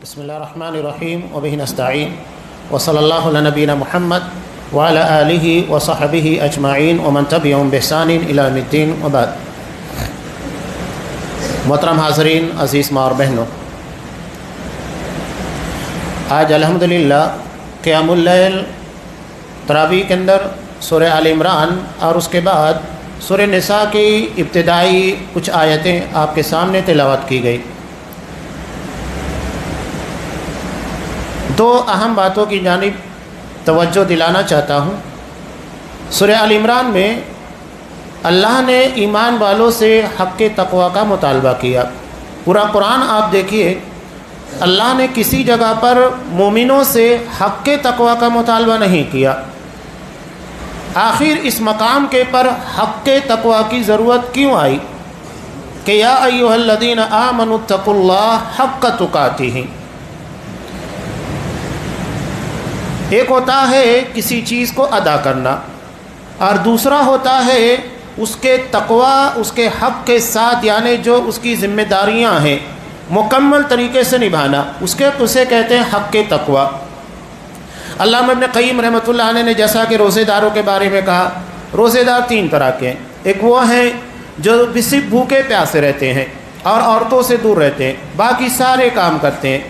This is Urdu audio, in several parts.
بسم اللہ الرحمن الرحیم وبہ نستعین وصلی اللہ علی نبینا محمد وعلی آلہ وصحبہ اجمعین ومن تبعہم بإحسان الی یوم الدین وبعد۔ محترم حاضرین، عزیز ماں اور بہنوں، آج الحمدللہ قیام اللیل تراویح کے اندر سورہ آل عمران اور اس کے بعد سورہ نساء کی ابتدائی کچھ آیتیں آپ کے سامنے تلاوت کی گئی۔ دو اہم باتوں کی جانب توجہ دلانا چاہتا ہوں۔ سورہ آل عمران میں اللہ نے ایمان والوں سے حق تقوی کا مطالبہ کیا۔ پورا قرآن آپ دیکھیے، اللہ نے کسی جگہ پر مومنوں سے حق تقوی کا مطالبہ نہیں کیا۔ آخر اس مقام کے پر حق تقوی کی ضرورت کیوں آئی کہ یا ایھا الذین آمنوا اتقوا اللہ حق تقاتہ۔ ایک ہوتا ہے کسی چیز کو ادا کرنا، اور دوسرا ہوتا ہے اس کے تقوی، اس کے حق کے ساتھ، یعنی جو اس کی ذمہ داریاں ہیں مکمل طریقے سے نبھانا، اسے کہتے ہیں حق تقوی۔ علامہ ابن قیم رحمۃ اللہ علیہ نے جیسا کہ روزے داروں کے بارے میں کہا، روزے دار تین طرح کے ہیں۔ ایک وہ ہیں جو صرف بھوکے پیاسے رہتے ہیں اور عورتوں سے دور رہتے ہیں، باقی سارے کام کرتے ہیں،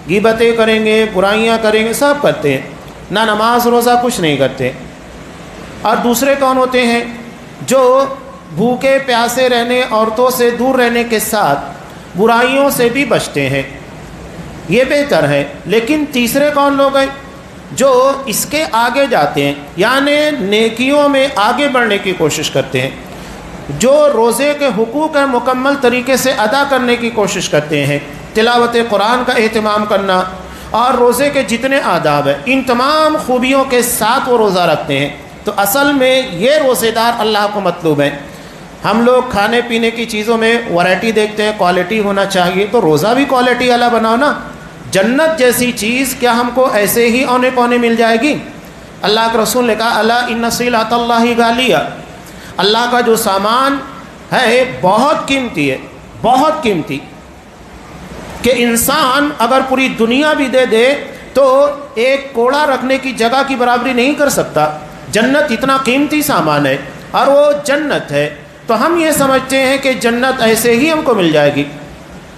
غیبتیں کریں گے، برائیاں کریں گے، سب کرتے ہیں، نہ نماز روزہ کچھ نہیں کرتے۔ اور دوسرے کون ہوتے ہیں؟ جو بھوکے پیاسے رہنے، عورتوں سے دور رہنے کے ساتھ برائیوں سے بھی بچتے ہیں، یہ بہتر ہے۔ لیکن تیسرے کون لوگ ہیں؟ جو اس کے آگے جاتے ہیں، یعنی نیکیوں میں آگے بڑھنے کی کوشش کرتے ہیں، جو روزے کے حقوق مکمل طریقے سے ادا کرنے کی کوشش کرتے ہیں، تلاوت قرآن کا اہتمام کرنا اور روزے کے جتنے آداب ہیں، ان تمام خوبیوں کے ساتھ وہ روزہ رکھتے ہیں۔ تو اصل میں یہ روزے دار اللہ کو مطلوب ہیں۔ ہم لوگ کھانے پینے کی چیزوں میں ورائٹی دیکھتے ہیں، کوالٹی ہونا چاہیے، تو روزہ بھی کوالٹی والا بناؤ نا۔ جنت جیسی چیز کیا ہم کو ایسے ہی اونے پونے مل جائے گی؟ اللہ کے رسول نے کہا الا ان صلۃ اللہ غالیہ، اللہ کا جو سامان ہے بہت قیمتی ہے، بہت قیمتی، کہ انسان اگر پوری دنیا بھی دے دے تو ایک کوڑا رکھنے کی جگہ کی برابری نہیں کر سکتا۔ جنت اتنا قیمتی سامان ہے، اور وہ جنت ہے، تو ہم یہ سمجھتے ہیں کہ جنت ایسے ہی ہم کو مل جائے گی۔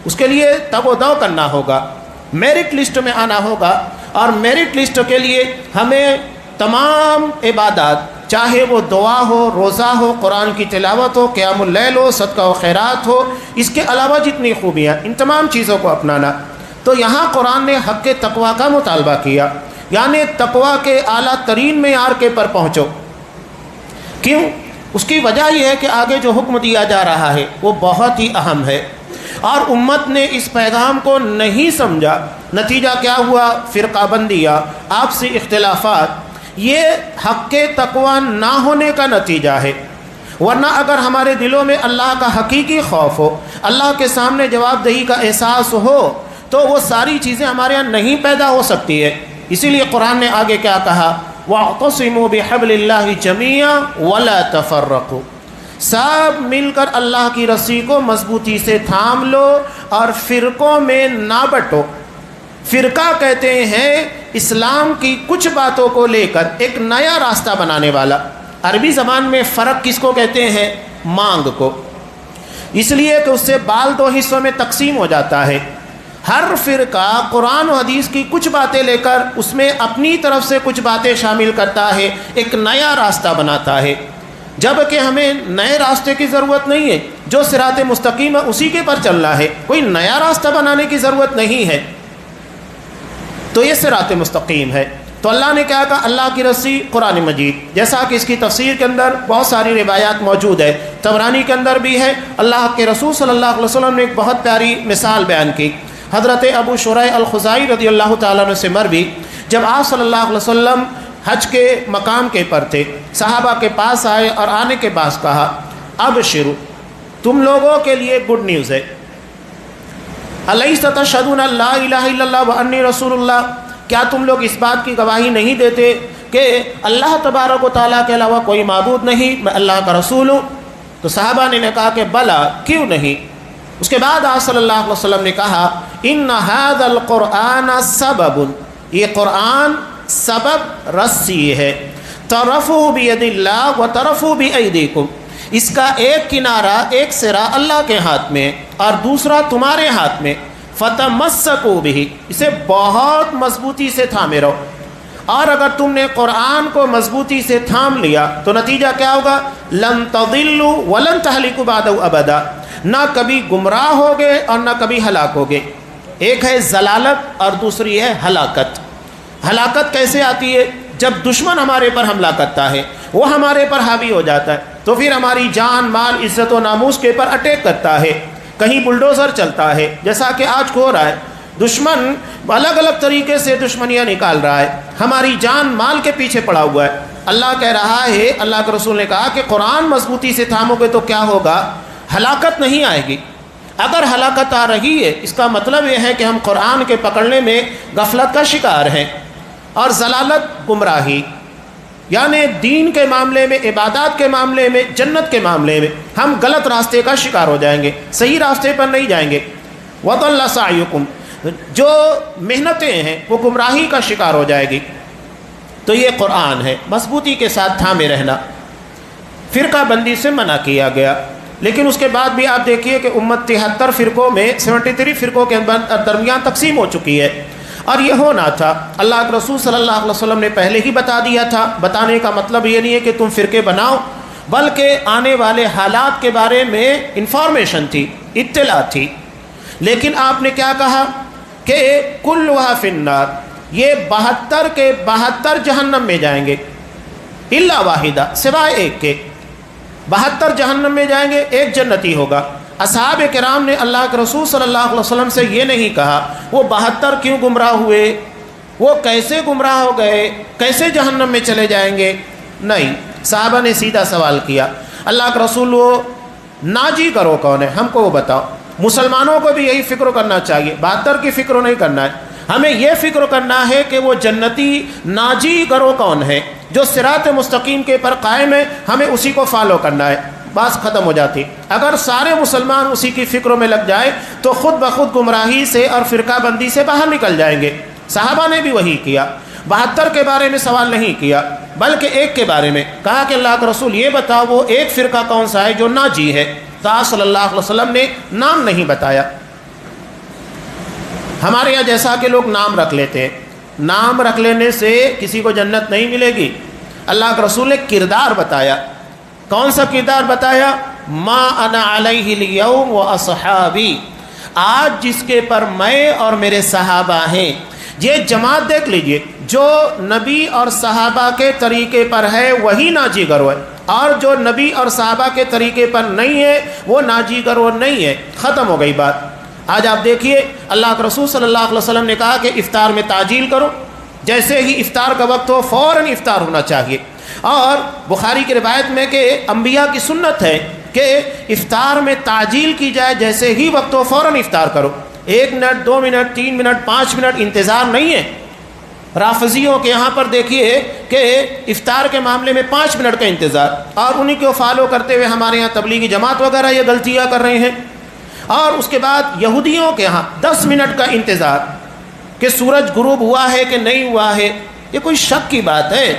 اس کے لیے تگ و دو کرنا ہوگا، میرٹ لسٹ میں آنا ہوگا، اور میرٹ لسٹ کے لیے ہمیں تمام عبادات، چاہے وہ دعا ہو، روزہ ہو، قرآن کی تلاوت ہو، قیام اللیل ہو، صدقہ و خیرات ہو، اس کے علاوہ جتنی خوبیاں، ان تمام چیزوں کو اپنانا۔ تو یہاں قرآن نے حق تقوی کا مطالبہ کیا، یعنی تقوی کے اعلیٰ ترین معیار کے پر پہنچو۔ کیوں؟ اس کی وجہ یہ ہے کہ آگے جو حکم دیا جا رہا ہے وہ بہت ہی اہم ہے، اور امت نے اس پیغام کو نہیں سمجھا۔ نتیجہ کیا ہوا؟ فرقہ بندیاں، آپسی اختلافات، یہ حق تقوی نہ ہونے کا نتیجہ ہے۔ ورنہ اگر ہمارے دلوں میں اللہ کا حقیقی خوف ہو، اللہ کے سامنے جواب دہی کا احساس ہو، تو وہ ساری چیزیں ہمارے یہاں نہیں پیدا ہو سکتی ہے۔ اسی لیے قرآن نے آگے کیا کہا؟ وَاعْتَصِمُوا بِحَبْلِ اللَّهِ جَمِيعًا وَلَا تَفَرَّقُوا، سب مل کر اللہ کی رسی کو مضبوطی سے تھام لو اور فرقوں میں نہ بٹو۔ فرقہ کہتے ہیں اسلام کی کچھ باتوں کو لے کر ایک نیا راستہ بنانے والا۔ عربی زبان میں فرق کس کو کہتے ہیں؟ مانگ کو، اس لیے کہ اس سے بال دو حصوں میں تقسیم ہو جاتا ہے۔ ہر فرقہ قرآن و حدیث کی کچھ باتیں لے کر اس میں اپنی طرف سے کچھ باتیں شامل کرتا ہے، ایک نیا راستہ بناتا ہے، جبکہ ہمیں نئے راستے کی ضرورت نہیں ہے۔ جو صراط مستقیم ہے اسی کے پر چلنا ہے، کوئی نیا راستہ بنانے کی ضرورت نہیں ہے۔ تو یہ صراط مستقیم ہے۔ تو اللہ نے کیا کہا؟ اللہ کی رسی قرآن مجید، جیسا کہ اس کی تفسیر کے اندر بہت ساری روایات موجود ہے، طبرانی کے اندر بھی ہے۔ اللہ کے رسول صلی اللہ علیہ وسلم نے ایک بہت پیاری مثال بیان کی۔ حضرت ابو شریح الخزائی رضی اللہ تعالیٰ عنہ سے مروی، جب آپ صلی اللہ علیہ وسلم حج کے مقام کے پر تھے، صحابہ کے پاس آئے اور آنے کے بعد کہا ابشروا، تم لوگوں کے لیے گڈ نیوز ہے، الیس تشہدون لا الہ الا اللہ وانی رسول اللہ، کیا تم لوگ اس بات کی گواہی نہیں دیتے کہ اللہ تبارک و تعالیٰ کے علاوہ کوئی معبود نہیں، میں اللہ کا رسول ہوں؟ تو صحابہ نے کہا کہ بلا، کیوں نہیں؟ اس کے بعد آپ صلی اللہ علیہ وسلم نے کہا ان ھذا القرآن سبب، یہ قرآن سبب رسی ہے، طرفوا بید اللہ و طرفوا بایدیکم، اس کا ایک کنارہ ایک سرا اللہ کے ہاتھ میں اور دوسرا تمہارے ہاتھ میں، فتمسکوا بہ، اسے بہت مضبوطی سے تھامے رہو، اور اگر تم نے قرآن کو مضبوطی سے تھام لیا تو نتیجہ کیا ہوگا؟ لن تضلوا ولن تہلکوا بعدہ ابدا، نہ کبھی گمراہ ہوگے اور نہ کبھی ہلاک ہوگے۔ ایک ہے ضلالت اور دوسری ہے ہلاکت۔ ہلاکت کیسے آتی ہے؟ جب دشمن ہمارے پر حملہ کرتا ہے، وہ ہمارے پر حاوی ہو جاتا ہے، تو پھر ہماری جان مال عزت و ناموس کے پر اٹیک کرتا ہے، کہیں بلڈوزر چلتا ہے، جیسا کہ آج ہو رہا ہے۔ دشمن الگ الگ طریقے سے دشمنیاں نکال رہا ہے، ہماری جان مال کے پیچھے پڑا ہوا ہے۔ اللہ کہہ رہا ہے، اللہ کے رسول نے کہا کہ قرآن مضبوطی سے تھامو گے تو کیا ہوگا؟ ہلاکت نہیں آئے گی۔ اگر ہلاکت آ رہی ہے اس کا مطلب یہ ہے کہ ہم قرآن کے پکڑنے میں غفلت کا شکار ہیں، اور ضلالت گمراہی، یعنی دین کے معاملے میں، عبادات کے معاملے میں، جنت کے معاملے میں ہم غلط راستے کا شکار ہو جائیں گے، صحیح راستے پر نہیں جائیں گے۔ وَضَلَّ سَعْيُكُمْ، جو محنتیں ہیں وہ گمراہی کا شکار ہو جائے گی۔ تو یہ قرآن ہے، مضبوطی کے ساتھ تھامے رہنا۔ فرقہ بندی سے منع کیا گیا، لیکن اس کے بعد بھی آپ دیکھیے کہ امت 73 فرقوں میں 73 فرقوں کے درمیان تقسیم ہو چکی ہے، اور یہ ہونا تھا۔ اللہ کے رسول صلی اللہ علیہ وسلم نے پہلے ہی بتا دیا تھا۔ بتانے کا مطلب یہ نہیں ہے کہ تم فرقے بناؤ، بلکہ آنے والے حالات کے بارے میں انفارمیشن تھی، اطلاع تھی۔ لیکن آپ نے کیا کہا کہ کلھا فی النار، یہ 72 کے 72 جہنم میں جائیں گے، الا واحدہ، سوائے ایک کے۔ 72 جہنم میں جائیں گے، ایک جنتی ہوگا۔ اصحاب کرام نے اللہ کے رسول صلی اللہ علیہ وسلم سے یہ نہیں کہا وہ 72 کیوں گمراہ ہوئے، وہ کیسے گمراہ ہو گئے، کیسے جہنم میں چلے جائیں گے، نہیں۔ صحابہ نے سیدھا سوال کیا، اللہ کے رسول وہ ناجی کرو کون ہے، ہم کو وہ بتاؤ۔ مسلمانوں کو بھی یہی فکر کرنا چاہیے، 72 کی فکر نہیں کرنا ہے، ہمیں یہ فکر کرنا ہے کہ وہ جنتی ناجی کرو کون ہے، جو صراط مستقیم کے پر قائم ہے، ہمیں اسی کو فالو کرنا ہے، بات ختم ہو جاتی۔ اگر سارے مسلمان اسی کی فکروں میں لگ جائے تو خود بخود گمراہی سے اور فرقہ بندی سے باہر نکل جائیں گے۔ صحابہ نے بھی وہی کیا، 72 کے بارے میں سوال نہیں کیا، بلکہ ایک کے بارے میں کہا کہ اللہ کا رسول یہ بتاؤ وہ ایک فرقہ کون سا ہے جو ناجی ہے۔ تو آپ صلی اللہ علیہ وسلم نے نام نہیں بتایا۔ ہمارے یہاں جیسا کہ لوگ نام رکھ لیتے ہیں، نام رکھ لینے سے کسی کو جنت نہیں ملے گی۔ اللہ کے رسول نے کردار بتایا۔ کون سا کردار بتایا؟ ما انا علیہ الیوم و اصحابی، آج جس کے پر میں اور میرے صحابہ ہیں۔ یہ جماعت دیکھ لیجئے، جو نبی اور صحابہ کے طریقے پر ہے وہی ناجی گروہ ہے، اور جو نبی اور صحابہ کے طریقے پر نہیں ہے وہ ناجی گروہ نہیں ہے۔ ختم ہو گئی بات۔ آج آپ دیکھیے اللہ کے رسول صلی اللہ علیہ وسلم نے کہا کہ افطار میں تعجیل کرو، جیسے ہی افطار کا وقت ہو فوراً افطار ہونا چاہیے۔ اور بخاری کی روایت میں کہ انبیاء کی سنت ہے کہ افطار میں تعجیل کی جائے، جیسے ہی وقت ہو فوراً افطار کرو، 1 منٹ 2 منٹ 3 منٹ 5 منٹ انتظار نہیں ہے۔ رافضیوں کے یہاں پر دیکھیے کہ افطار کے معاملے میں 5 منٹ کا انتظار، اور انہی کو فالو کرتے ہوئے ہمارے یہاں تبلیغی جماعت وغیرہ یہ غلطیاں کر رہے ہیں۔ اور اس کے بعد یہودیوں کے ہاں 10 منٹ کا انتظار کہ سورج غروب ہوا ہے کہ نہیں ہوا ہے۔ یہ کوئی شک کی بات ہے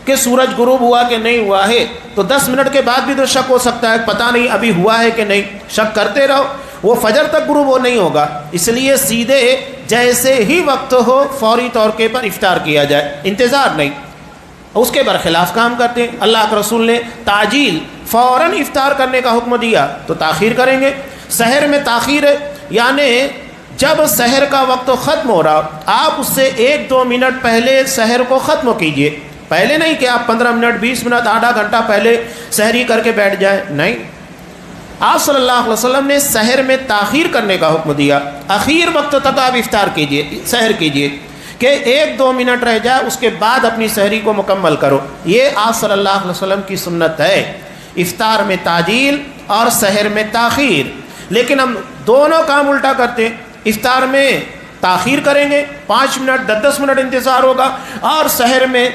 کہ سورج غروب ہوا کہ نہیں ہوا ہے؟ تو 10 منٹ کے بعد بھی تو شک ہو سکتا ہے، پتہ نہیں ابھی ہوا ہے کہ نہیں، شک کرتے رہو، وہ فجر تک غروب وہ نہیں ہوگا۔ اس لیے سیدھے جیسے ہی وقت ہو فوری طور کے پر افطار کیا جائے، انتظار نہیں۔ اس کے برخلاف کام کرتے ہیں۔ اللہ کے رسول نے تعجیل، فوراً افطار کرنے کا حکم دیا تو تاخیر کریں گے۔ سحر میں تاخیر ہے، یعنی جب سحر کا وقت ختم ہو رہا آپ اس سے 1-2 منٹ پہلے سحر کو ختم کیجئے۔ پہلے نہیں کہ آپ 15 منٹ 20 منٹ آدھا گھنٹہ پہلے سحری کر کے بیٹھ جائیں، نہیں۔ آپ صلی اللہ علیہ وسلم نے سحر میں تاخیر کرنے کا حکم دیا، اخیر وقت تک آپ افطار کیجئے، سحر کیجئے، کہ 1-2 منٹ رہ جائے اس کے بعد اپنی سحری کو مکمل کرو۔ یہ آپ صلی اللہ علیہ وسلم کی سنت ہے، افطار میں تعجیل اور سحر میں تاخیر۔ لیکن ہم دونوں کام الٹا کرتے ہیں، افطار میں تاخیر کریں گے، 5 منٹ 10 منٹ انتظار ہوگا، اور سحر میں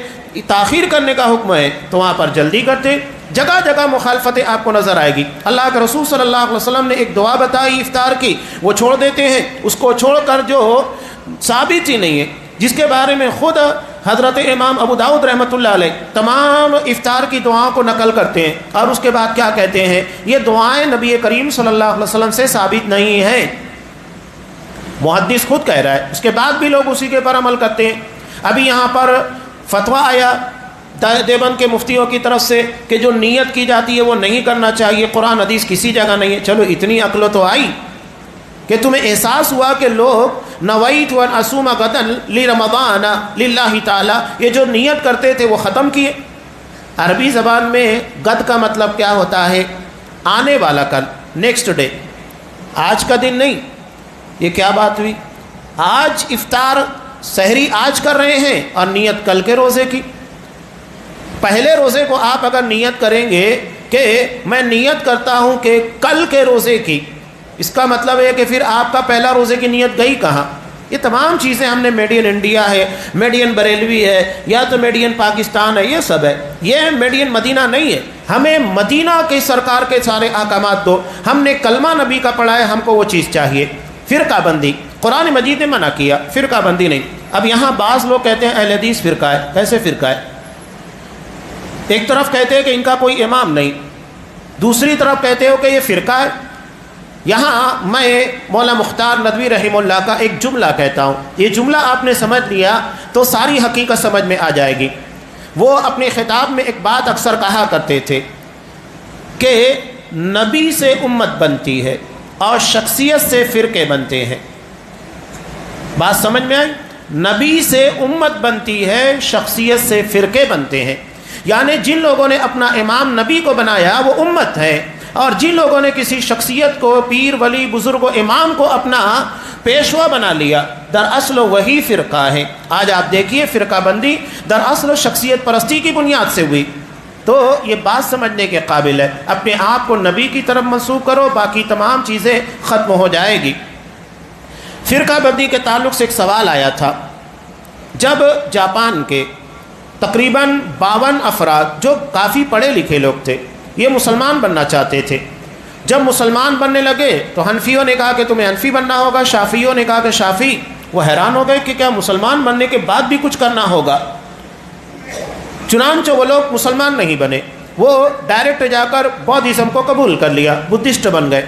تاخیر کرنے کا حکم ہے تو وہاں پر جلدی کرتے۔ جگہ جگہ مخالفتیں آپ کو نظر آئے گی۔ اللہ کے رسول صلی اللہ علیہ وسلم نے ایک دعا بتائی افطار کی، وہ چھوڑ دیتے ہیں، اس کو چھوڑ کر جو ثابت ہی نہیں ہے، جس کے بارے میں خود حضرت امام ابو داؤد رحمۃ اللہ علیہ تمام افطار کی دعاؤں کو نقل کرتے ہیں، اور اس کے بعد کیا کہتے ہیں، یہ دعائیں نبی کریم صلی اللہ علیہ وسلم سے ثابت نہیں ہیں۔ محدث خود کہہ رہا ہے، اس کے بعد بھی لوگ اسی کے پر عمل کرتے ہیں۔ ابھی یہاں پر فتویٰ آیا دیوبند کے مفتیوں کی طرف سے کہ جو نیت کی جاتی ہے وہ نہیں کرنا چاہیے، قرآن حدیث کسی جگہ نہیں ہے۔ چلو اتنی عقل تو آئی کہ تمہیں احساس ہوا کہ لوگ نویت ان اصوم غدا لرمضان للہ تعالی، یہ جو نیت کرتے تھے وہ ختم کیے۔ عربی زبان میں غد کا مطلب کیا ہوتا ہے؟ آنے والا کل، نیکسٹ ڈے، آج کا دن نہیں۔ یہ کیا بات ہوئی؟ آج افطار سحری آج کر رہے ہیں اور نیت کل کے روزے کی۔ پہلے روزے کو آپ اگر نیت کریں گے کہ میں نیت کرتا ہوں کہ کل کے روزے کی، اس کا مطلب ہے کہ پھر آپ کا پہلا روزے کی نیت گئی کہاں؟ یہ تمام چیزیں ہم نے میڈ ان انڈیا ہے، میڈ ان بریلوی ہے، یا تو میڈ ان پاکستان ہے، یہ سب ہے، یہ میڈ ان مدینہ نہیں ہے۔ ہمیں مدینہ کے سرکار کے سارے احکامات دو، ہم نے کلمہ نبی کا پڑھا ہے، ہم کو وہ چیز چاہیے۔ فرقہ بندی قرآن مجید نے منع کیا، فرقہ بندی نہیں۔ اب یہاں بعض لوگ کہتے ہیں اہل حدیث فرقہ ہے۔ کیسے فرقہ ہے؟ ایک طرف کہتے ہیں کہ ان کا کوئی امام نہیں، دوسری طرف کہتے ہو کہ یہ فرقہ ہے۔ یہاں میں مولا مختار ندوی رحمہ اللہ کا ایک جملہ کہتا ہوں، یہ جملہ آپ نے سمجھ لیا تو ساری حقیقت سمجھ میں آ جائے گی۔ وہ اپنے خطاب میں ایک بات اکثر کہا کرتے تھے کہ نبی سے امت بنتی ہے اور شخصیت سے فرقے بنتے ہیں۔ بات سمجھ میں آئی؟ نبی سے امت بنتی ہے، شخصیت سے فرقے بنتے ہیں۔ یعنی جن لوگوں نے اپنا امام نبی کو بنایا وہ امت ہے، اور جن لوگوں نے کسی شخصیت کو، پیر ولی بزرگ و امام کو اپنا پیشوا بنا لیا، دراصل وہی فرقہ ہے۔ آج آپ دیکھیے فرقہ بندی دراصل شخصیت پرستی کی بنیاد سے ہوئی۔ تو یہ بات سمجھنے کے قابل ہے، اپنے آپ کو نبی کی طرف منسوب کرو، باقی تمام چیزیں ختم ہو جائے گی۔ فرقہ بندی کے تعلق سے ایک سوال آیا تھا، جب جاپان کے تقریباً 52 افراد جو کافی پڑھے لکھے لوگ تھے، یہ مسلمان بننا چاہتے تھے، جب مسلمان بننے لگے تو حنفیوں نے کہا کہ تمہیں حنفی بننا ہوگا، شافعیوں نے کہا کہ شافعی۔ وہ حیران ہو گئے کہ کیا مسلمان بننے کے بعد بھی کچھ کرنا ہوگا؟ چنانچہ وہ لوگ مسلمان نہیں بنے، وہ ڈائریکٹ جا کر بودھزم کو قبول کر لیا، بدھسٹ بن گئے۔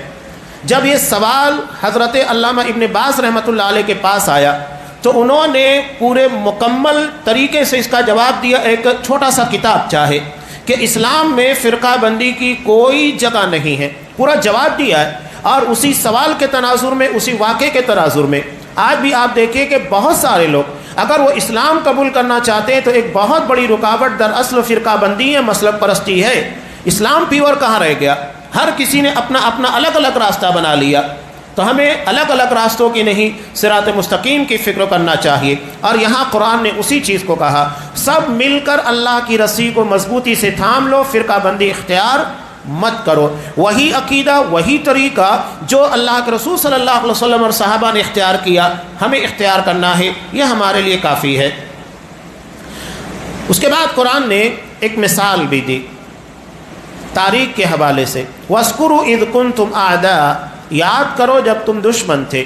جب یہ سوال حضرت علامہ ابن باز رحمۃ اللہ علیہ کے پاس آیا تو انہوں نے پورے مکمل طریقے سے اس کا جواب دیا، ایک چھوٹا سا کتاب چاہے کہ اسلام میں فرقہ بندی کی کوئی جگہ نہیں ہے، پورا جواب دیا ہے۔ اور اسی سوال کے تناظر میں، اسی واقعے کے تناظر میں آج بھی آپ دیکھیں کہ بہت سارے لوگ اگر وہ اسلام قبول کرنا چاہتے ہیں تو ایک بہت بڑی رکاوٹ دراصل فرقہ بندی ہے، مسلک پرستی ہے۔ اسلام پیور کہاں رہ گیا؟ ہر کسی نے اپنا اپنا الگ الگ راستہ بنا لیا۔ تو ہمیں الگ الگ راستوں کی نہیں، صراط مستقیم کی فکر کرنا چاہیے۔ اور یہاں قرآن نے اسی چیز کو کہا، سب مل کر اللہ کی رسی کو مضبوطی سے تھام لو، فرقہ بندی اختیار مت کرو۔ وہی عقیدہ، وہی طریقہ جو اللہ کے رسول صلی اللہ علیہ وسلم اور صحابہ نے اختیار کیا، ہمیں اختیار کرنا ہے، یہ ہمارے لیے کافی ہے۔ اس کے بعد قرآن نے ایک مثال بھی دی تاریخ کے حوالے سے، وَاذْكُرُوا إِذْ كُنْتُمْ أَعْدَاءَ، یاد کرو جب تم دشمن تھے،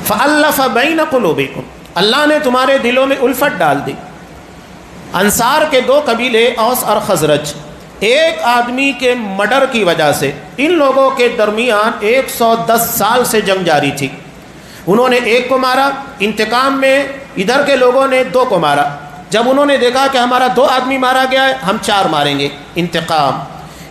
فَأَلَّفَ بَيْنَ قُلُوبِكُمْ، اللہ نے تمہارے دلوں میں الفت ڈال دی۔ انصار کے دو قبیلے اوس اور خزرج، ایک آدمی کے مرڈر کی وجہ سے ان لوگوں کے درمیان 110 سال سے جنگ جاری تھی۔ انہوں نے ایک کو مارا، انتقام میں ادھر کے لوگوں نے دو کو مارا۔ جب انہوں نے دیکھا کہ ہمارا 2 آدمی مارا گیا ہے، ہم 4 ماریں گے، انتقام۔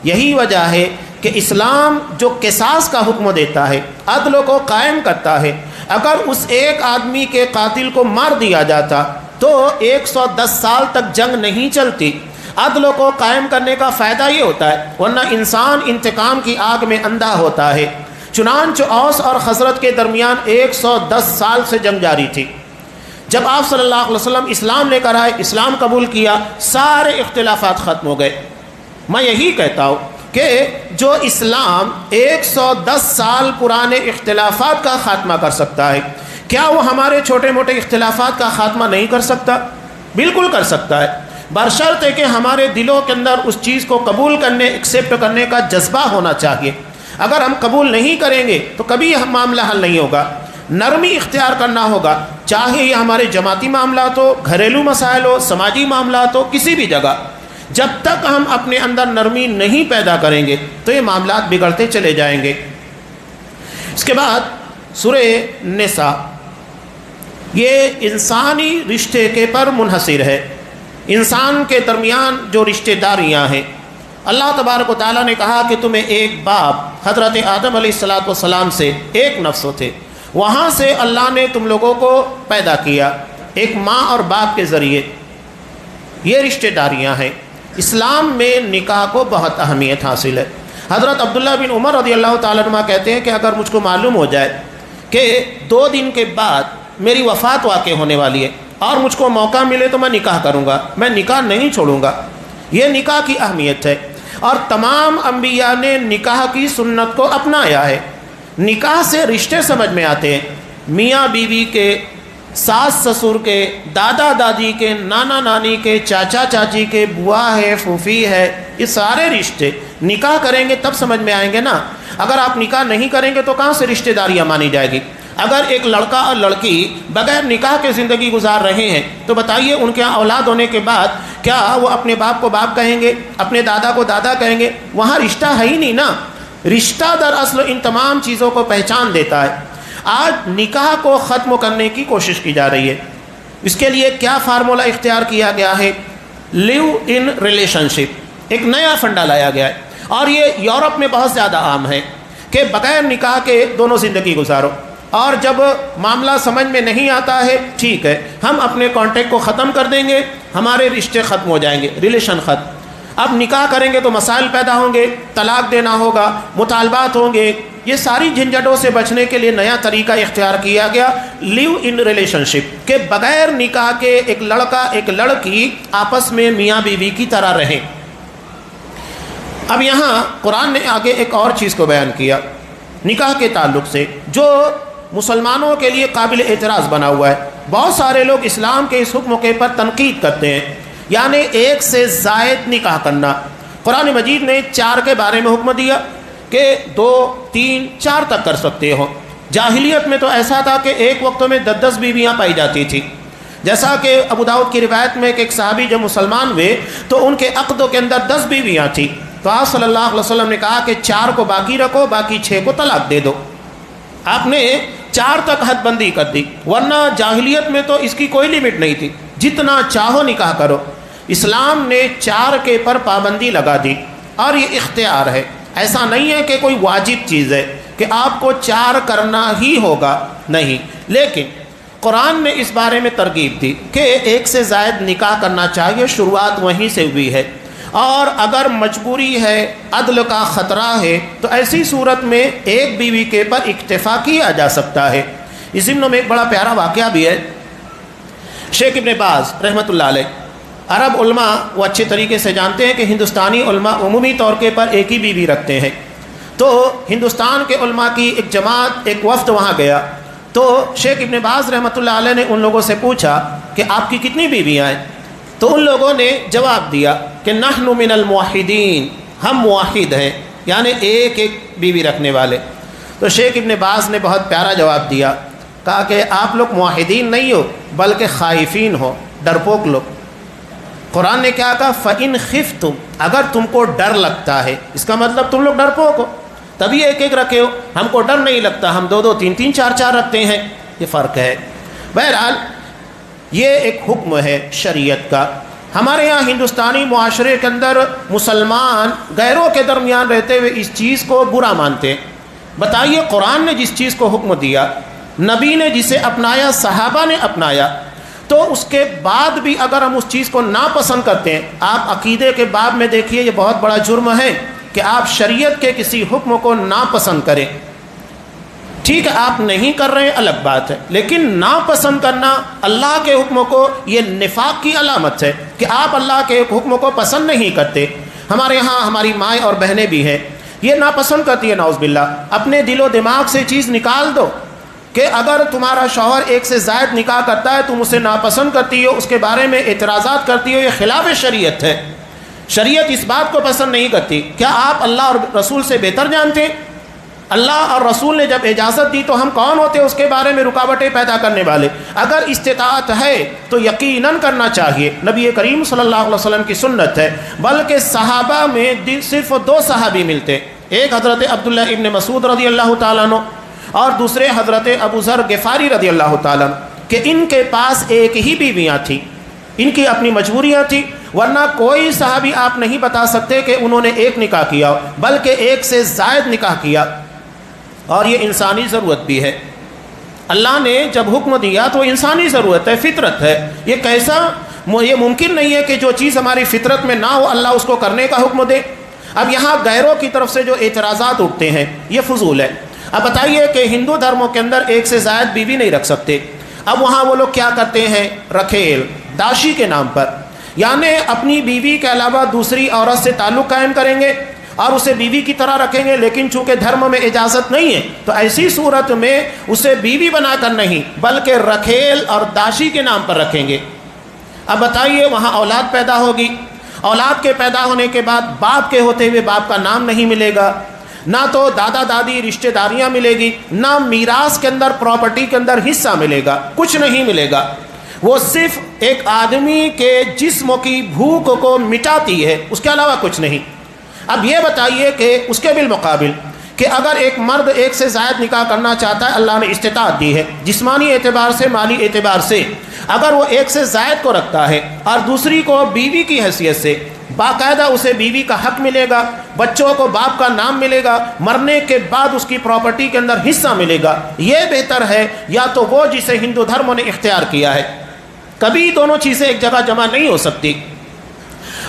یہی وجہ ہے کہ اسلام جو قصاص کا حکم دیتا ہے، عدل کو قائم کرتا ہے، اگر اس ایک آدمی کے قاتل کو مار دیا جاتا تو 110 سال تک جنگ نہیں چلتی۔ عدل کو قائم کرنے کا فائدہ یہ ہوتا ہے، ورنہ انسان انتقام کی آگ میں اندھا ہوتا ہے۔ چنانچہ اوس اور خزرج کے درمیان 110 سال سے جنگ جاری تھی۔ جب آپ صلی اللہ علیہ وسلم اسلام لے کر آئے، اسلام قبول کیا، سارے اختلافات ختم ہو گئے۔ میں یہی کہتا ہوں کہ جو اسلام 110 سال پرانے اختلافات کا خاتمہ کر سکتا ہے، کیا وہ ہمارے چھوٹے موٹے اختلافات کا خاتمہ نہیں کر سکتا؟ بالکل کر سکتا ہے۔ بشرطے کہ ہمارے دلوں کے اندر اس چیز کو قبول کرنے ایکسیپٹ کرنے کا جذبہ ہونا چاہیے۔ اگر ہم قبول نہیں کریں گے تو کبھی یہ معاملہ حل نہیں ہوگا۔ نرمی اختیار کرنا ہوگا، چاہے یہ ہمارے جماعتی معاملات ہو، گھریلو مسائل ہو، سماجی معاملات ہو، کسی بھی جگہ جب تک ہم اپنے اندر نرمی نہیں پیدا کریں گے تو یہ معاملات بگڑتے چلے جائیں گے۔ اس کے بعد سورہ نساء یہ انسانی رشتے کے پر منحصر ہے، انسان کے درمیان جو رشتہ داریاں ہیں۔ اللہ تبارک و تعالیٰ نے کہا کہ تمہیں ایک باپ حضرت آدم علیہ السلام سے ایک نفس تھے، وہاں سے اللہ نے تم لوگوں کو پیدا کیا ایک ماں اور باپ کے ذریعے۔ یہ رشتہ داریاں ہیں۔ اسلام میں نکاح کو بہت اہمیت حاصل ہے۔ حضرت عبداللہ بن عمر رضی اللہ تعالیٰ عنہ کہتے ہیں کہ اگر مجھ کو معلوم ہو جائے کہ 2 دن کے بعد میری وفات واقع ہونے والی ہے اور مجھ کو موقع ملے تو میں نکاح کروں گا، میں نکاح نہیں چھوڑوں گا۔ یہ نکاح کی اہمیت ہے، اور تمام انبیاء نے نکاح کی سنت کو اپنایا ہے۔ نکاح سے رشتے سمجھ میں آتے ہیں، میاں بیوی کے، ساس سسر کے، دادا دادی کے، نانا نانی کے، چاچا چاچی کے، بوا ہے، پھوپھی ہے، یہ سارے رشتے نکاح کریں گے تب سمجھ میں آئیں گے نا۔ اگر آپ نکاح نہیں کریں گے تو کہاں سے رشتہ داریاں مانی جائے گی؟ اگر ایک لڑکا اور لڑکی بغیر نکاح کے زندگی گزار رہے ہیں تو بتائیے ان کے اولاد ہونے کے بعد کیا وہ اپنے باپ کو باپ کہیں گے، اپنے دادا کو دادا کہیں گے؟ وہاں رشتہ ہے ہی نہیں نا۔ رشتہ دراصل ان تمام چیزوں کو پہچان دیتا ہے۔ آج نکاح کو ختم کرنے کی کوشش کی جا رہی ہے۔ اس کے لیے کیا فارمولہ اختیار کیا گیا ہے؟ لیو ان ریلیشن شپ، ایک نیا فنڈا لایا گیا ہے، اور یہ یورپ میں بہت زیادہ عام ہے کہ بغیر نکاح کے دونوں زندگی گزارو، اور جب معاملہ سمجھ میں نہیں آتا ہے ٹھیک ہے ہم اپنے کانٹیکٹ کو ختم کر دیں گے، ہمارے رشتے ختم ہو جائیں گے، ریلیشن ختم۔ اب نکاح کریں گے تو مسائل پیدا ہوں گے، طلاق دینا ہوگا، مطالبات ہوں گے۔ یہ ساری جھنجھٹوں سے بچنے کے لیے نیا طریقہ اختیار کیا گیا، لیو ان ریلیشن شپ، کہ بغیر نکاح کے ایک لڑکا ایک لڑکی آپس میں میاں بیوی کی طرح رہیں۔ اب یہاں قرآن نے آگے ایک اور چیز کو بیان کیا نکاح کے تعلق سے، جو مسلمانوں کے لیے قابل اعتراض بنا ہوا ہے۔ بہت سارے لوگ اسلام کے اس حکم کے پر تنقید کرتے ہیں، یعنی ایک سے زائد نکاح کرنا۔ قرآن مجید نے 4 کے بارے میں حکم دیا کہ 2، 3، 4 تک کر سکتے ہو۔ جاہلیت میں تو ایسا تھا کہ ایک وقت میں 10 بیویاں پائی جاتی تھی، جیسا کہ ابو داؤد کی روایت میں کہ ایک صحابی جب مسلمان ہوئے تو ان کے عقدوں کے اندر 10 بیویاں تھیں، تو آپ صلی اللہ علیہ وسلم نے کہا کہ 4 کو باقی رکھو، باقی 6 کو طلاق دے دو۔ آپ نے 4 تک حد بندی کر دی، ورنہ جاہلیت میں تو اس کی کوئی لمٹ نہیں تھی، جتنا چاہو نکاح کرو۔ اسلام نے 4 کے پر پابندی لگا دی، اور یہ اختیار ہے، ایسا نہیں ہے کہ کوئی واجب چیز ہے کہ آپ کو 4 کرنا ہی ہوگا، نہیں۔ لیکن قرآن نے اس بارے میں ترغیب دی کہ ایک سے زائد نکاح کرنا چاہیے، شروعات وہیں سے ہوئی ہے، اور اگر مجبوری ہے، عدل کا خطرہ ہے تو ایسی صورت میں ایک بیوی کے پر اکتفا کیا جا سکتا ہے۔ اس ضمن میں ایک بڑا پیارا واقعہ بھی ہے۔ شیخ ابن باز رحمۃ اللہ علیہ، عرب علماء وہ اچھے طریقے سے جانتے ہیں کہ ہندوستانی علماء عمومی طور کے پر ایک ہی بیوی رکھتے ہیں، تو ہندوستان کے علماء کی ایک جماعت، ایک وفد وہاں گیا، تو شیخ ابن باز رحمۃ اللہ علیہ نے ان لوگوں سے پوچھا کہ آپ کی کتنی بیویاں ہیں؟ تو ان لوگوں نے جواب دیا کہ نحن من الموحدین، ہم موحد ہیں، یعنی ایک ایک بیوی رکھنے والے۔ تو شیخ ابن باز نے بہت پیارا جواب دیا، کہا کہ آپ لوگ موحدین نہیں ہو بلکہ خائفین ہو، ڈرپوک لوگ۔ قرآن نے کیا کہا؟ فَإِنْ خِفْتُمْ، اگر تم کو ڈر لگتا ہے، اس کا مطلب تم لوگ ڈرپوک ہو، تبھی ایک ایک رکھے ہو۔ ہم کو ڈر نہیں لگتا، ہم 2 2، 3 3، 4 4 رکھتے ہیں، یہ فرق ہے۔ بہرحال یہ ایک حکم ہے شریعت کا۔ ہمارے یہاں ہندوستانی معاشرے کے اندر مسلمان غیروں کے درمیان رہتے ہوئے اس چیز کو برا مانتے ہیں۔ بتائیے، قرآن نے جس چیز کو حکم دیا، نبی نے جسے اپنایا، صحابہ نے اپنایا، تو اس کے بعد بھی اگر ہم اس چیز کو ناپسند کرتے ہیں، آپ عقیدے کے باب میں دیکھیے، یہ بہت بڑا جرم ہے کہ آپ شریعت کے کسی حکم کو ناپسند کریں۔ ٹھیک ہے، آپ نہیں کر رہے ہیں الگ بات ہے، لیکن ناپسند کرنا اللہ کے حکم کو، یہ نفاق کی علامت ہے کہ آپ اللہ کے حکم کو پسند نہیں کرتے۔ ہمارے ہاں ہماری مائیں اور بہنیں بھی ہیں، یہ ناپسند کرتی ہے، نعوذ باللہ۔ اپنے دل و دماغ سے چیز نکال دو، کہ اگر تمہارا شوہر ایک سے زائد نکاح کرتا ہے، تم اسے ناپسند کرتی ہو، اس کے بارے میں اعتراضات کرتی ہو، یہ خلاف شریعت ہے۔ شریعت اس بات کو پسند نہیں کرتی۔ کیا آپ اللہ اور رسول سے بہتر جانتے ہیں؟ اللہ اور رسول نے جب اجازت دی تو ہم کون ہوتے اس کے بارے میں رکاوٹیں پیدا کرنے والے؟ اگر استطاعت ہے تو یقیناً کرنا چاہیے، نبی کریم صلی اللہ علیہ وسلم کی سنت ہے۔ بلکہ صحابہ میں صرف 2 صحابی ملتے، ایک حضرت عبداللہ ابن مسعود رضی اللہ تعالیٰ عنہ اور دوسرے حضرت ابو ذر غفاری رضی اللہ تعالیٰ عنہ، کہ ان کے پاس ایک ہی بیویاں تھیں، ان کی اپنی مجبوریاں تھیں، ورنہ کوئی صحابی آپ نہیں بتا سکتے کہ انہوں نے ایک نکاح کیا، بلکہ ایک سے زائد نکاح کیا۔ اور یہ انسانی ضرورت بھی ہے، اللہ نے جب حکم دیا تو انسانی ضرورت ہے، فطرت ہے۔ یہ کیسا، یہ ممکن نہیں ہے کہ جو چیز ہماری فطرت میں نہ ہو اللہ اس کو کرنے کا حکم دے۔ اب یہاں غیروں کی طرف سے جو اعتراضات اٹھتے ہیں یہ فضول ہے۔ اب بتائیے کہ ہندو دھرموں کے اندر ایک سے زائد بیوی نہیں رکھ سکتے، اب وہاں وہ لوگ کیا کرتے ہیں؟ رکھیل، داشی کے نام پر، یعنی اپنی بیوی کے علاوہ دوسری عورت سے تعلق قائم کریں گے اور اسے بیوی کی طرح رکھیں گے، لیکن چونکہ دھرم میں اجازت نہیں ہے تو ایسی صورت میں اسے بیوی بنا کر نہیں بلکہ رکھیل اور داشی کے نام پر رکھیں گے۔ اب بتائیے وہاں اولاد پیدا ہوگی، اولاد کے پیدا ہونے کے بعد باپ کے ہوتے ہوئے باپ کا نام نہیں ملے گا، نہ تو دادا دادی رشتہ داریاں ملے گی، نہ میراث کے اندر پراپرٹی کے اندر حصہ ملے گا، کچھ نہیں ملے گا۔ وہ صرف ایک آدمی کے جسم کی بھوک کو مٹاتی ہے، اس کے علاوہ کچھ نہیں۔ اب یہ بتائیے کہ اس کے بالمقابل کہ اگر ایک مرد ایک سے زائد نکاح کرنا چاہتا ہے، اللہ نے استطاعت دی ہے جسمانی اعتبار سے، مالی اعتبار سے، اگر وہ ایک سے زائد کو رکھتا ہے اور دوسری کو بیوی کی حیثیت سے، باقاعدہ اسے بیوی کا حق ملے گا، بچوں کو باپ کا نام ملے گا، مرنے کے بعد اس کی پراپرٹی کے اندر حصہ ملے گا، یہ بہتر ہے یا تو وہ جسے ہندو دھرم نے اختیار کیا ہے۔ کبھی دونوں چیزیں ایک جگہ جمع نہیں ہو سکتی۔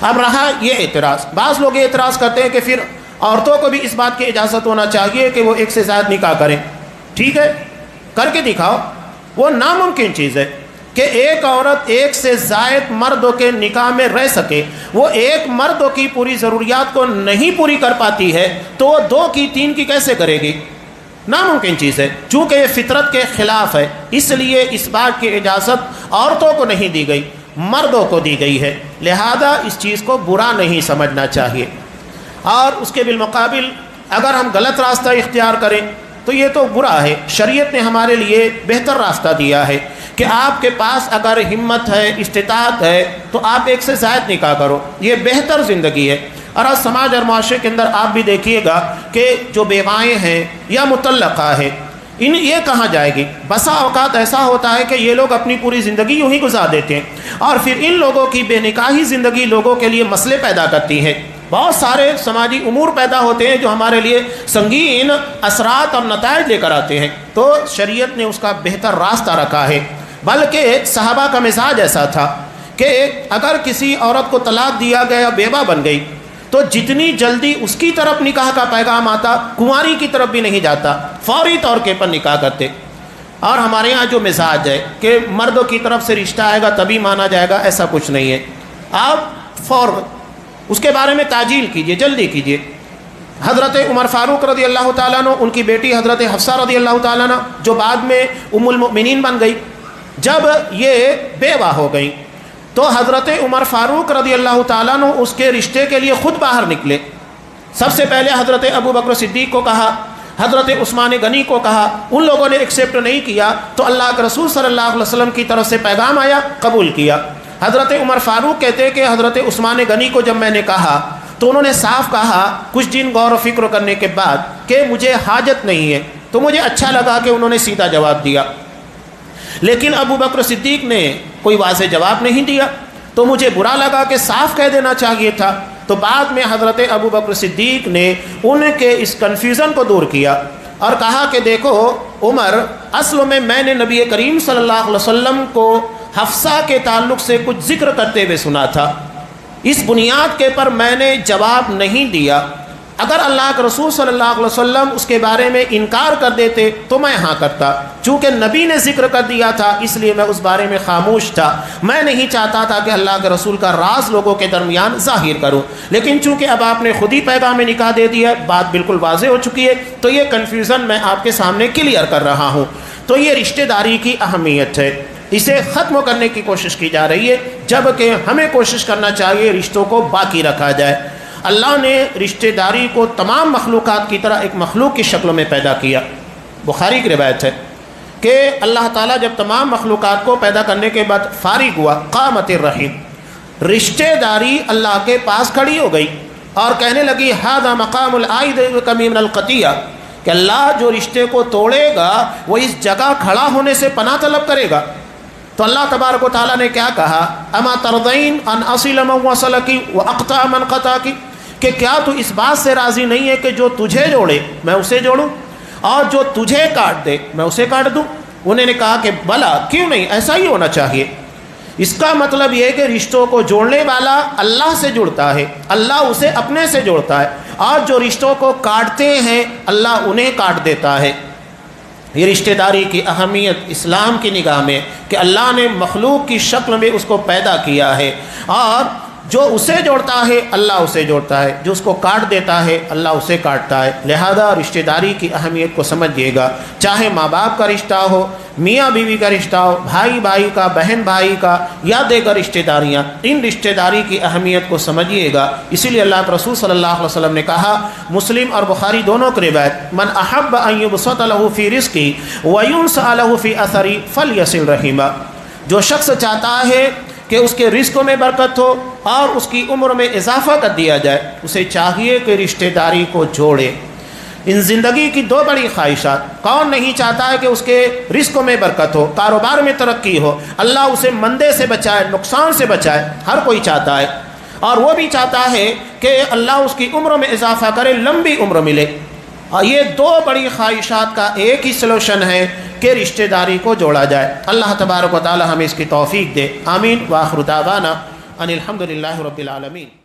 اب رہا یہ اعتراض، بعض لوگ یہ اعتراض کرتے ہیں کہ پھر عورتوں کو بھی اس بات کی اجازت ہونا چاہیے کہ وہ ایک سے زائد نکاح کریں۔ ٹھیک ہے، کر کے دکھاؤ۔ وہ ناممکن چیز ہے کہ ایک عورت ایک سے زائد مردوں کے نکاح میں رہ سکے۔ وہ ایک مردوں کی پوری ضروریات کو نہیں پوری کر پاتی ہے تو وہ 2 کی 3 کی کیسے کرے گی؟ ناممکن چیز ہے۔ چونکہ یہ فطرت کے خلاف ہے، اس لیے اس بات کی اجازت عورتوں کو نہیں دی گئی، مردوں کو دی گئی ہے، لہذا اس چیز کو برا نہیں سمجھنا چاہیے۔ اور اس کے بالمقابل اگر ہم غلط راستہ اختیار کریں تو یہ تو برا ہے۔ شریعت نے ہمارے لیے بہتر راستہ دیا ہے کہ آپ کے پاس اگر ہمت ہے، استطاعت ہے تو آپ ایک سے زائد نکاح کرو، یہ بہتر زندگی ہے۔ اور آج سماج اور معاشرے کے اندر آپ بھی دیکھیے گا کہ جو بیوائیں ہیں یا مطلقہ ہیں، یہ کہاں جائے گی؟ بسا اوقات ایسا ہوتا ہے کہ یہ لوگ اپنی پوری زندگی یوں ہی گزار دیتے ہیں، اور پھر ان لوگوں کی بے نکاحی زندگی لوگوں کے لیے مسئلے پیدا کرتی ہے۔ بہت سارے سماجی امور پیدا ہوتے ہیں جو ہمارے لیے سنگین اثرات اور نتائج لے کر آتے ہیں، تو شریعت نے اس کا بہتر راستہ رکھا ہے۔ بلکہ صحابہ کا مزاج ایسا تھا کہ اگر کسی عورت کو طلاق دیا گیا، بیوہ بن گئی، تو جتنی جلدی اس کی طرف نکاح کا پیغام آتا، کنواری کی طرف بھی نہیں جاتا، فوری طور کے پر نکاح کرتے۔ اور ہمارے ہاں جو مزاج ہے کہ مردوں کی طرف سے رشتہ آئے گا تبھی مانا جائے گا، ایسا کچھ نہیں ہے۔ آپ فوراً اس کے بارے میں تعجیل کیجئے، جلدی کیجئے۔ حضرت عمر فاروق رضی اللہ تعالیٰ عنہ، ان کی بیٹی حضرت حفصہ رضی اللہ تعالیٰ عنہ جو بعد میں ام المؤمنین بن گئی، جب یہ بیوہ ہو گئی تو حضرت عمر فاروق رضی اللہ تعالیٰ عنہ اس کے رشتے کے لیے خود باہر نکلے۔ سب سے پہلے حضرت ابو بکر صدیق کو کہا، حضرت عثمان غنی کو کہا، ان لوگوں نے ایکسیپٹ نہیں کیا تو اللہ کے رسول صلی اللہ علیہ وسلم کی طرف سے پیغام آیا، قبول کیا۔ حضرت عمر فاروق کہتے ہیں کہ حضرت عثمان غنی کو جب میں نے کہا تو انہوں نے صاف کہا کچھ دن غور و فکر کرنے کے بعد کہ مجھے حاجت نہیں ہے، تو مجھے اچھا لگا کہ انہوں نے سیدھا جواب دیا۔ لیکن ابو بکر صدیق نے کوئی واضح جواب نہیں دیا تو مجھے برا لگا کہ صاف کہہ دینا چاہیے تھا۔ تو بعد میں حضرت ابو بکر صدیق نے ان کے اس کنفیوژن کو دور کیا اور کہا کہ دیکھو عمر، اصل میں نے نبی کریم صلی اللہ علیہ وسلم کو حفصہ کے تعلق سے کچھ ذکر کرتے ہوئے سنا تھا، اس بنیاد کے پر میں نے جواب نہیں دیا۔ اگر اللہ کے رسول صلی اللہ علیہ وسلم اس کے بارے میں انکار کر دیتے تو میں ہاں کرتا، چونکہ نبی نے ذکر کر دیا تھا اس لیے میں اس بارے میں خاموش تھا۔ میں نہیں چاہتا تھا کہ اللہ کے رسول کا راز لوگوں کے درمیان ظاہر کروں، لیکن چونکہ اب آپ نے خود ہی پیغام نکاح دے دیا، بات بالکل واضح ہو چکی ہے، تو یہ کنفیوژن میں آپ کے سامنے کلیئر کر رہا ہوں۔ تو یہ رشتہ داری کی اہمیت ہے، اسے ختم کرنے کی کوشش کی جا رہی ہے، جبکہ ہمیں کوشش کرنا چاہیے رشتوں کو باقی رکھا جائے۔ اللہ نے رشتہ داری کو تمام مخلوقات کی طرح ایک مخلوق کی شکل میں پیدا کیا۔ بخاری کی روایت ہے کہ اللہ تعالیٰ جب تمام مخلوقات کو پیدا کرنے کے بعد فارغ ہوا، قامت الرحیم، رشتہ داری اللہ کے پاس کھڑی ہو گئی اور کہنے لگی ھذا مقام العائد من القطیع، کہ اللہ جو رشتے کو توڑے گا وہ اس جگہ کھڑا ہونے سے پناہ طلب کرے گا۔ تو اللہ تبارک و تعالیٰ نے کیا کہا، اما ترضین ان اصل من وصلک واقطع من قطعک، کہ کیا تو اس بات سے راضی نہیں ہے کہ جو تجھے جوڑے میں اسے جوڑوں اور جو تجھے کاٹ دے میں اسے کاٹ دوں؟ انہوں نے کہا کہ بلا، کیوں نہیں، ایسا ہی ہونا چاہیے۔ اس کا مطلب یہ ہے کہ رشتوں کو جوڑنے والا اللہ سے جڑتا ہے، اللہ اسے اپنے سے جوڑتا ہے، اور جو رشتوں کو کاٹتے ہیں اللہ انہیں کاٹ دیتا ہے۔ یہ رشتہ داری کی اہمیت اسلام کی نگاہ میں کہ اللہ نے مخلوق کی شکل میں اس کو پیدا کیا ہے، اور جو اسے جوڑتا ہے اللہ اسے جوڑتا ہے، جو اس کو کاٹ دیتا ہے اللہ اسے کاٹتا ہے۔ لہذا رشتہ داری کی اہمیت کو سمجھیے گا، چاہے ماں باپ کا رشتہ ہو، میاں بیوی کا رشتہ ہو، بھائی بھائی کا، بہن بھائی کا، یا دیگر رشتہ داریاں، ان رشتہ داری کی اہمیت کو سمجھیے گا۔ اسی لیے اللہ کے رسول صلی اللہ علیہ وسلم نے کہا، مسلم اور بخاری دونوں کی روایت، من احب ان یبسط له فی رزقی وینسأ له فی اثری فلیصل رحمہ، جو شخص چاہتا ہے کہ اس کے رزق میں برکت ہو اور اس کی عمر میں اضافہ کر دیا جائے، اسے چاہیے کہ رشتہ داری کو جوڑے۔ ان زندگی کی دو بڑی خواہشات، کون نہیں چاہتا ہے کہ اس کے رزق میں برکت ہو، کاروبار میں ترقی ہو، اللہ اسے مندے سے بچائے، نقصان سے بچائے، ہر کوئی چاہتا ہے، اور وہ بھی چاہتا ہے کہ اللہ اس کی عمر میں اضافہ کرے، لمبی عمر ملے۔ اور یہ دو بڑی خواہشات کا ایک ہی سلوشن ہے کہ رشتہ داری کو جوڑا جائے۔ اللہ تبارک و تعالی ہمیں اس کی توفیق دے، آمین۔ وآخر دعوانا ان الحمد للہ رب العالمین۔